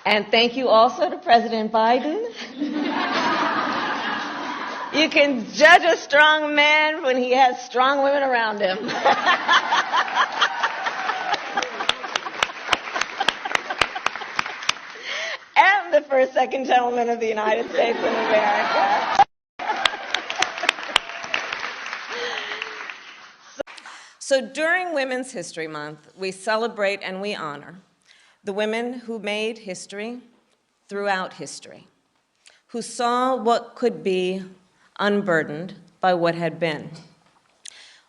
And thank you also to President Biden. You can judge a strong man when he has strong women around him. And the first, second gentleman of the United States of America. So during Women's History Month, we celebrate and we honor the women who made history throughout history, who saw what could be unburdened by what had been.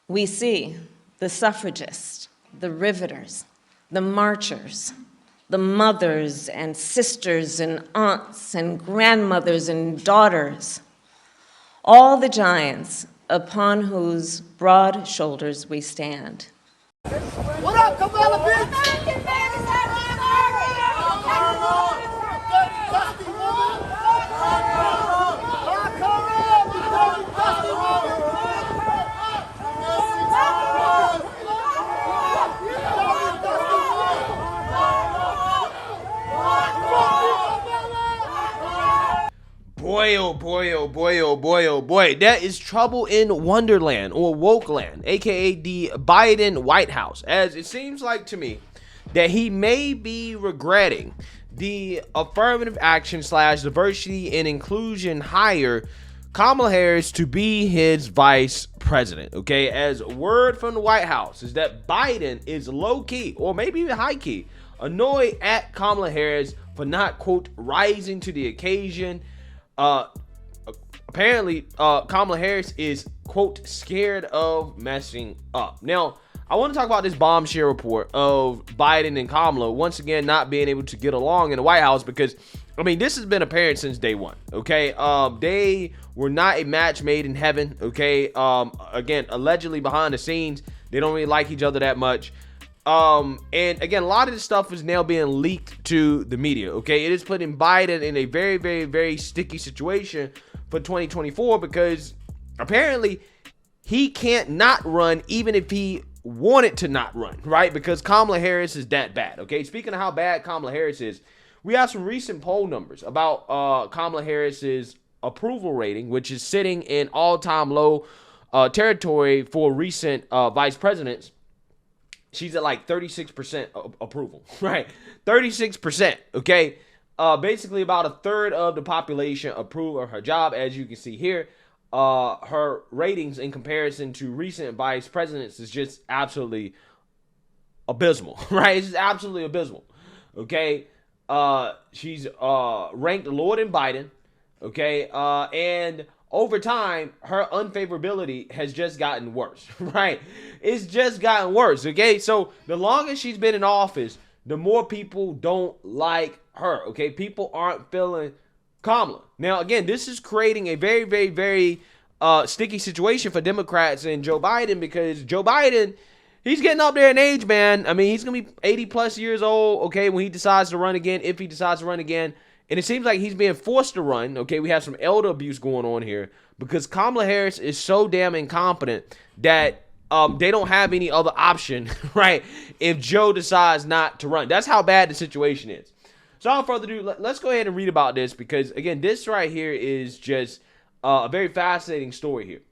We see the suffragists, the riveters, the marchers, the mothers and sisters and aunts and grandmothers and daughters, all the giants upon whose broad shoulders we stand. What up, Kamala, bitch? Boy, oh boy, oh boy, oh boy, oh boy. That is trouble in Wonderland, or Wokeland, aka the Biden White House. As it seems like to me that he may be regretting the affirmative action / diversity and inclusion hire Kamala Harris to be his vice president. Okay, as word from the White House is that Biden is low-key, or maybe even high-key, annoyed at Kamala Harris for not, quote, rising to the occasion. Apparently, Kamala Harris is, quote, scared of messing up. Now, I want to talk about this bombshell report of Biden and Kamala once again not being able to get along in the White House, because, I mean, this has been apparent since day one, okay? They were not a match made in heaven, okay? Again, allegedly behind the scenes, they don't really like each other that much. And again, a lot of this stuff is now being leaked to the media, okay? It is putting Biden in a very, very, very sticky situation for 2024, because apparently he can't not run even if he wanted to not run, right? Because Kamala Harris is that bad, okay? Speaking of how bad Kamala Harris is, we have some recent poll numbers about Kamala Harris's approval rating, which is sitting in all-time low territory for recent vice presidents. She's at like 36% approval, right? 36%, okay? Basically about a third of the population approve of her job. As you can see here, her ratings in comparison to recent vice presidents is just absolutely abysmal, right? It's just absolutely abysmal, okay? She's ranked lower than Biden, okay? And over time, her unfavorability has just gotten worse, right? It's just gotten worse, okay? So the longer she's been in office, the more people don't like her, okay? People aren't feeling Kamala. Now, again, this is creating a very, very, very sticky situation for Democrats and Joe Biden, because Joe Biden, he's getting up there in age, man. I mean, he's going to be 80 plus years old, okay, when he decides to run again, if he decides to run again. And it seems like he's being forced to run. Okay, we have some elder abuse going on here because Kamala Harris is so damn incompetent that they don't have any other option, right, if Joe decides not to run. That's how bad the situation is. So without further ado, let's go ahead and read about this, because, again, this right here is just a very fascinating story here.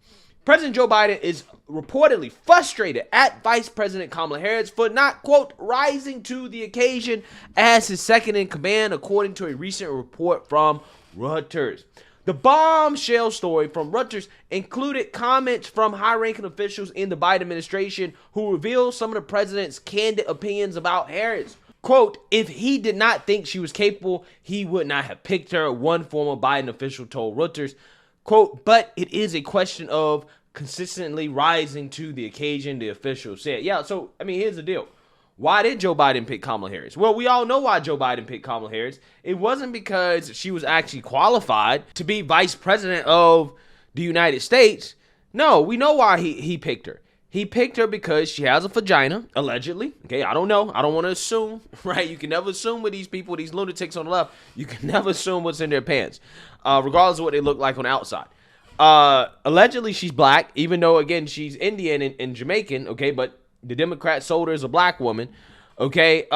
President Joe Biden is reportedly frustrated at Vice President Kamala Harris for not, quote, rising to the occasion as his second in command, according to a recent report from Reuters. The bombshell story from Reuters included comments from high-ranking officials in the Biden administration who revealed some of the president's candid opinions about Harris. Quote, if he did not think she was capable, he would not have picked her, one former Biden official told Reuters. Quote, but it is a question of consistently rising to the occasion, the official said. Yeah, so, I mean, here's the deal. Why did Joe Biden pick Kamala Harris? Well, we all know why Joe Biden picked Kamala Harris. It wasn't because she was actually qualified to be vice president of the United States. No, we know why he picked her. He picked her because she has a vagina, allegedly. Okay, I don't know. I don't want to assume, right? You can never assume with these people, these lunatics on the left. You can never assume what's in their pants, regardless of what they look like on the outside. Allegedly, she's black, even though, again, she's Indian and Jamaican, okay? But the Democrats sold her as a black woman, okay?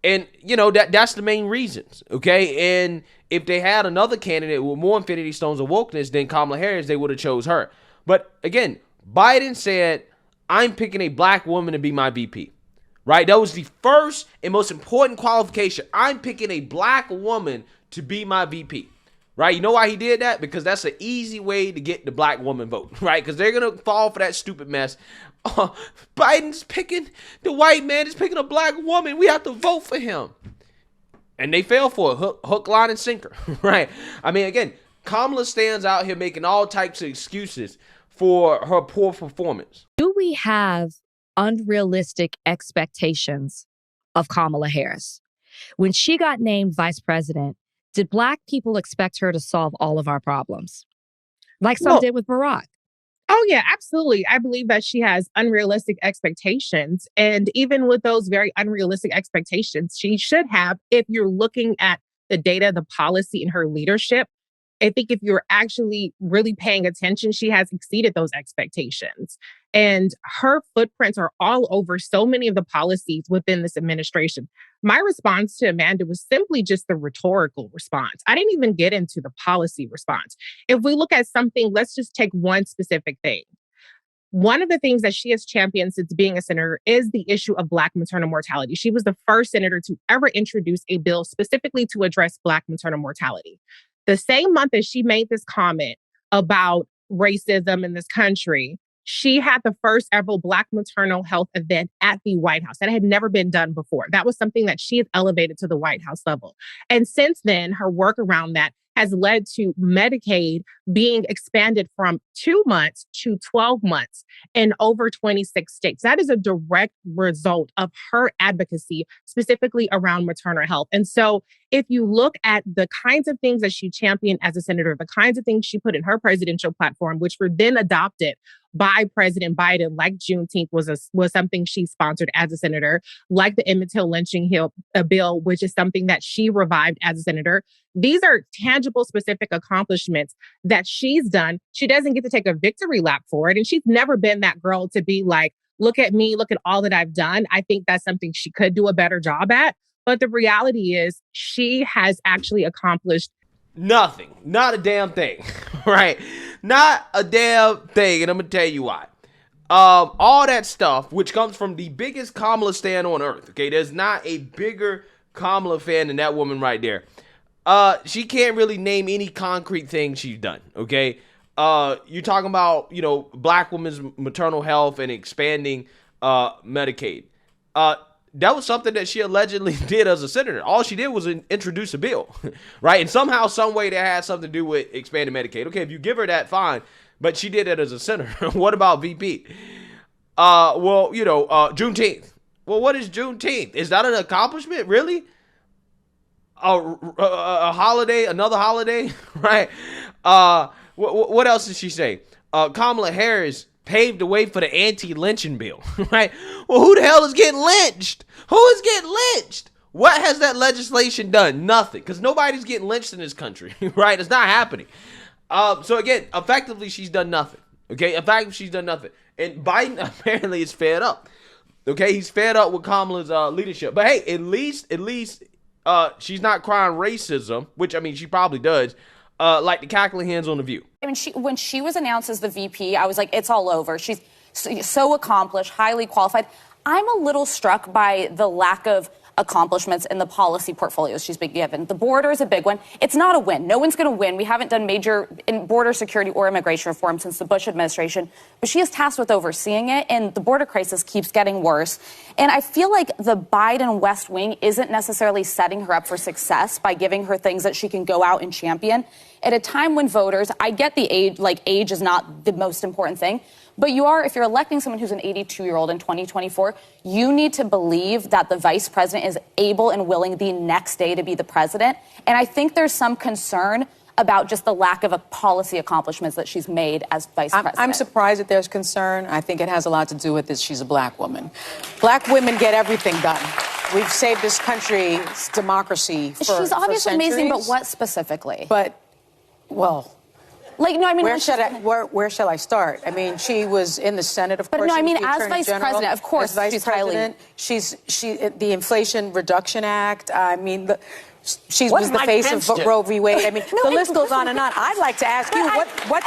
And, you know, that's the main reasons, okay? And if they had another candidate with more Infinity Stones of wokeness than Kamala Harris, they would have chose her. But, again, Biden said, I'm picking a black woman to be my VP, right? That was the first and most important qualification. I'm picking a black woman to be my VP, right? You know why he did that? Because that's an easy way to get the black woman vote, right? Because they're going to fall for that stupid mess. Biden's picking, the white man is picking a black woman. We have to vote for him. And they fell for it, hook, line, and sinker, right? I mean, again, Kamala stands out here making all types of excuses for her poor performance. Do we have unrealistic expectations of Kamala Harris? When she got named vice president, did Black people expect her to solve all of our problems? Like some did with Barack? Oh, yeah, absolutely. I believe that she has unrealistic expectations. And even with those very unrealistic expectations, she should have, if you're looking at the data, the policy, and her leadership, I think if you're actually really paying attention, she has exceeded those expectations. And her footprints are all over so many of the policies within this administration. My response to Amanda was simply just the rhetorical response. I didn't even get into the policy response. If we look at something, let's just take one specific thing. One of the things that she has championed since being a senator is the issue of Black maternal mortality. She was the first senator to ever introduce a bill specifically to address Black maternal mortality. The same month as she made this comment about racism in this country, she had the first ever Black maternal health event at the White House. That had never been done before. That was something that she has elevated to the White House level. And since then, her work around that has led to Medicaid being expanded from 2 months to 12 months in over 26 states. That is a direct result of her advocacy, specifically around maternal health. And so if you look at the kinds of things that she championed as a senator, the kinds of things she put in her presidential platform, which were then adopted by President Biden, like Juneteenth was something she sponsored as a senator, like the Emmett Till lynching bill, which is something that she revived as a senator. These are tangible, specific accomplishments that she's done. She doesn't get to take a victory lap for it. And she's never been that girl to be like, look at me, look at all that I've done. I think that's something she could do a better job at. But the reality is she has actually accomplished nothing. Not a damn thing, right? Not a damn thing. And I'm going to tell you why. All that stuff, which comes from the biggest Kamala stan on earth, okay? There's not a bigger Kamala fan than that woman right there. She can't really name any concrete thing she's done, okay? You're talking about, you know, Black women's maternal health and expanding Medicaid. That was something that she allegedly did as a senator. All she did was introduce a bill, right? And somehow, some way that had something to do with expanding Medicaid. Okay, if you give her that, fine. But she did it as a senator. What about VP? Well, you know, Juneteenth. Well, what is Juneteenth? Is that an accomplishment, really? A holiday, another holiday, right? What else did she say? Kamala Harris paved the way for the anti-lynching bill, right? Well, who the hell is getting lynched? Who is getting lynched? What has that legislation done? Nothing, because nobody's getting lynched in this country, right? It's not happening. So again, effectively, she's done nothing, okay? Effectively, she's done nothing. And Biden apparently is fed up, okay? He's fed up with Kamala's leadership. But hey, at least she's not crying racism, which, I mean, she probably does, like the cackling hands on The View. I mean, when she was announced as the VP, I was like, it's all over. She's so accomplished, highly qualified. I'm a little struck by the lack of accomplishments in the policy portfolios she's been given. The border is a big one. It's not a win. No one's going to win. We haven't done major in border security or immigration reform since the Bush administration, but she is tasked with overseeing it, and the border crisis keeps getting worse. And I feel like the Biden West Wing isn't necessarily setting her up for success by giving her things that she can go out and champion at a time when voters, I get the age, like age is not the most important thing, but if you're electing someone who's an 82-year-old in 2024, you need to believe that the vice president is able and willing the next day to be the president. And I think there's some concern about just the lack of policy accomplishments that she's made as vice president. I'm surprised that there's concern. I think it has a lot to do with this. She's a Black woman. Black women get everything done. We've saved this country's democracy for She's obviously centuries. amazing, but what specifically? But, well, Like, no, I mean, where shall I start? I mean, she was in the Senate, of course. But no, I mean, she was the as Attorney Vice General. President, of course, As Vice she's President, the Inflation Reduction Act. I mean, she was the face of Roe v. Wade. I mean, the list goes on and on. I'd like to ask you, what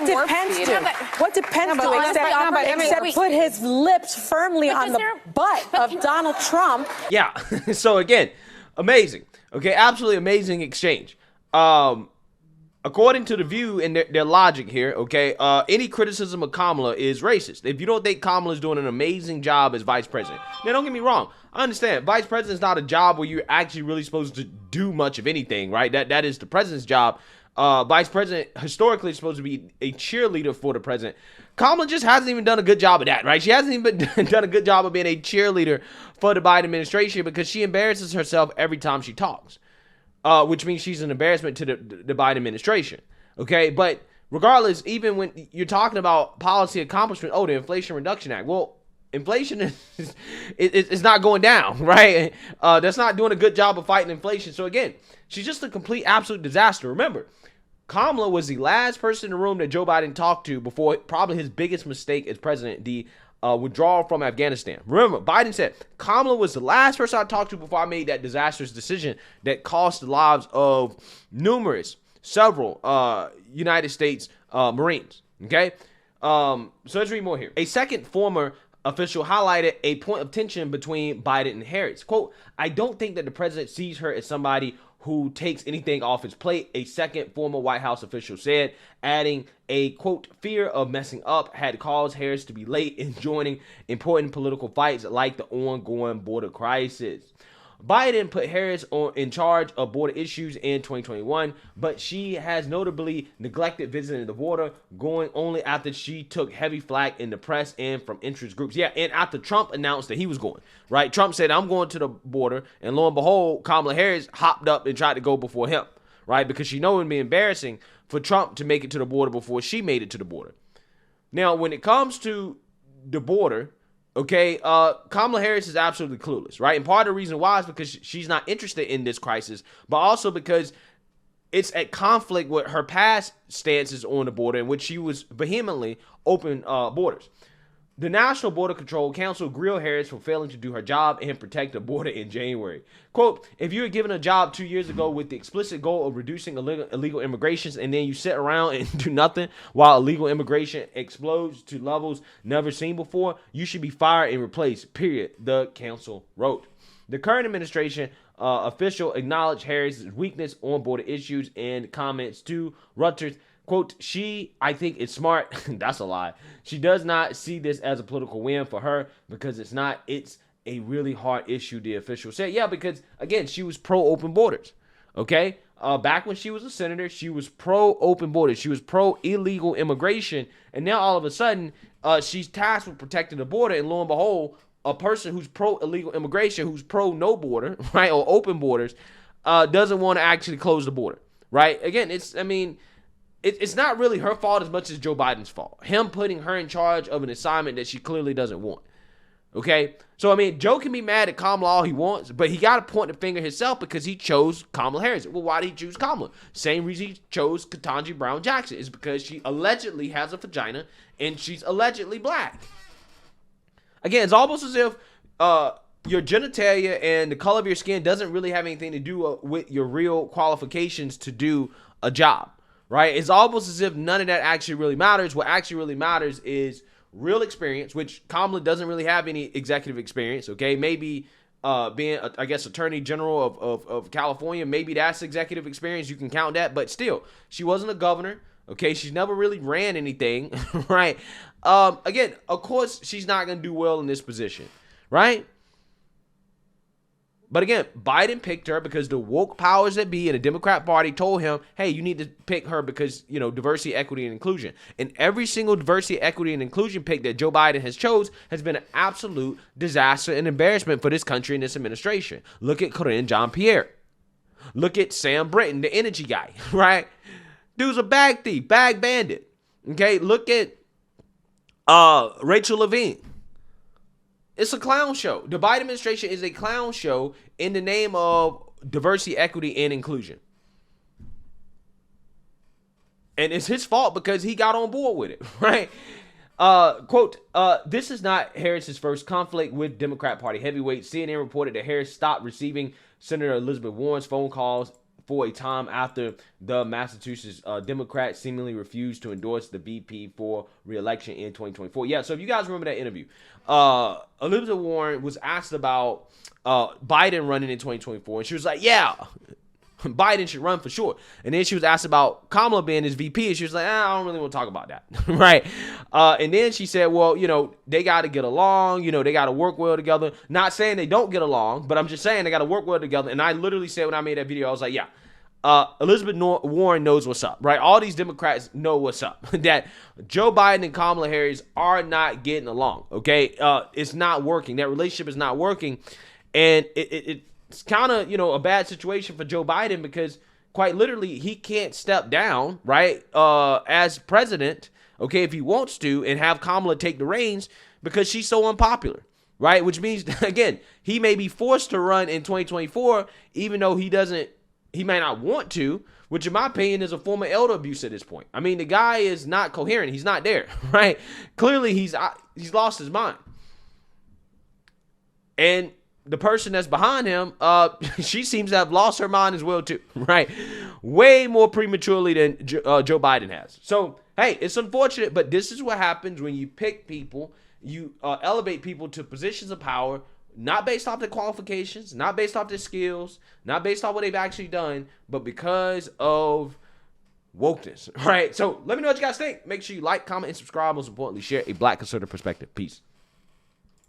did Pence do? What did Pence do except put his lips firmly on the butt of Donald Trump? Yeah. So again, amazing. Okay, absolutely amazing exchange. According to The View and their logic here, okay, any criticism of Kamala is racist. If you don't think Kamala is doing an amazing job as vice president, now don't get me wrong, I understand vice president is not a job where you're actually really supposed to do much of anything, right? That is the president's job. Vice president historically is supposed to be a cheerleader for the president. Kamala just hasn't even done a good job of that, right? She hasn't even done a good job of being a cheerleader for the Biden administration because she embarrasses herself every time she talks. Which means she's an embarrassment to the Biden administration, okay? But regardless, even when you're talking about policy accomplishment, the Inflation Reduction Act, well, inflation is not going down, right? That's not doing a good job of fighting inflation. So again, she's just a complete, absolute disaster. Remember, Kamala was the last person in the room that Joe Biden talked to before probably his biggest mistake as president, the withdrawal from Afghanistan. Remember, Biden said, Kamala was the last person I talked to before I made that disastrous decision that cost the lives of several United States Marines. Okay? So let's read more here. A second former official highlighted a point of tension between Biden and Harris. Quote, I don't think that the president sees her as somebody who takes anything off his plate, a second former White House official said, adding a, quote, fear of messing up had caused Harris to be late in joining important political fights like the ongoing border crisis. Biden put Harris in charge of border issues in 2021, but she has notably neglected visiting the border, going only after she took heavy flack in the press and from interest groups. Yeah, and after Trump announced that he was going, right? Trump said, I'm going to the border, and lo and behold, Kamala Harris hopped up and tried to go before him, right? Because she knew it would be embarrassing for Trump to make it to the border before she made it to the border. Now, when it comes to the border, okay, Kamala Harris is absolutely clueless, right? And part of the reason why is because she's not interested in this crisis, but also because it's at conflict with her past stances on the border in which she was vehemently open borders. The National Border Control Council grilled Harris for failing to do her job and protect the border in January. Quote, if you were given a job 2 years ago with the explicit goal of reducing illegal immigrations and then you sit around and do nothing while illegal immigration explodes to levels never seen before, you should be fired and replaced, period, the council wrote. The current administration official acknowledged Harris's weakness on border issues in comments to Reuters. Quote, I think it's smart. That's a lie. She does not see this as a political win for her because it's not. It's a really hard issue, the official said. Yeah, because, again, she was pro-open borders, okay? Back when she was a senator, she was pro-open borders. She was pro-illegal immigration. And now, all of a sudden, she's tasked with protecting the border. And lo and behold, a person who's pro-illegal immigration, who's pro-no border, right, or open borders, doesn't want to actually close the border, right? Again, it's not really her fault as much as Joe Biden's fault. Him putting her in charge of an assignment that she clearly doesn't want. Okay? So, I mean, Joe can be mad at Kamala all he wants, but he got to point the finger himself because he chose Kamala Harris. Well, why did he choose Kamala? Same reason he chose Ketanji Brown Jackson is because she allegedly has a vagina and she's allegedly black. Again, it's almost as if your genitalia and the color of your skin doesn't really have anything to do with your real qualifications to do a job. Right? It's almost as if none of that actually really matters. What actually really matters is real experience, which Kamala doesn't really have any executive experience, okay? Maybe being, I guess, Attorney General of California, maybe that's executive experience. You can count that. But still, she wasn't a governor, okay? She's never really ran anything, right? Again, of course, she's not going to do well in this position, right? But again, Biden picked her because the woke powers that be in the Democrat Party told him, hey, you need to pick her because, diversity, equity, and inclusion. And every single diversity, equity, and inclusion pick that Joe Biden has chose has been an absolute disaster and embarrassment for this country and this administration. Look at Karine Jean-Pierre. Look at Sam Brinton, the energy guy, right? Dude's a bag thief, bag bandit. Okay, look at Rachel Levine. It's a clown show. The Biden administration is a clown show in the name of diversity, equity, and inclusion. And it's his fault because he got on board with it, right? Quote, this is not Harris's first conflict with Democrat Party heavyweights. CNN reported that Harris stopped receiving Senator Elizabeth Warren's phone calls for a time after the Massachusetts Democrat seemingly refused to endorse the VP for re-election in 2024. Yeah, so if you guys remember that interview, Elizabeth Warren was asked about Biden running in 2024, and she was like, yeah, Biden should run for sure. And then she was asked about Kamala being his VP, and she was like, I don't really want to talk about that, right? And then she said, well, you know, they got to get along, you know, they got to work well together. Not saying they don't get along, but I'm just saying they got to work well together. And I literally said when I made that video, I was like, yeah, Elizabeth Warren knows what's up, right? All these Democrats know what's up, that Joe Biden and Kamala Harris are not getting along, okay? It's not working. That relationship is not working. And it's kind of, you know, a bad situation for Joe Biden because quite literally he can't step down, right, as president, okay, if he wants to, and have Kamala take the reins because she's so unpopular, right? Which means, again, he may be forced to run in 2024, even though he may not want to, which in my opinion is a form of elder abuse at this point. I mean, the guy is not coherent. He's not there, right? Clearly, he's lost his mind. And the person that's behind him, she seems to have lost her mind as well too, right? Way more prematurely than Joe Biden has. So, hey, it's unfortunate, but this is what happens when you pick people, you elevate people to positions of power, not based off their qualifications, not based off their skills, not based off what they've actually done, but because of wokeness, right? So let me know what you guys think. Make sure you like, comment, and subscribe. Most importantly, share a Black conservative perspective. Peace.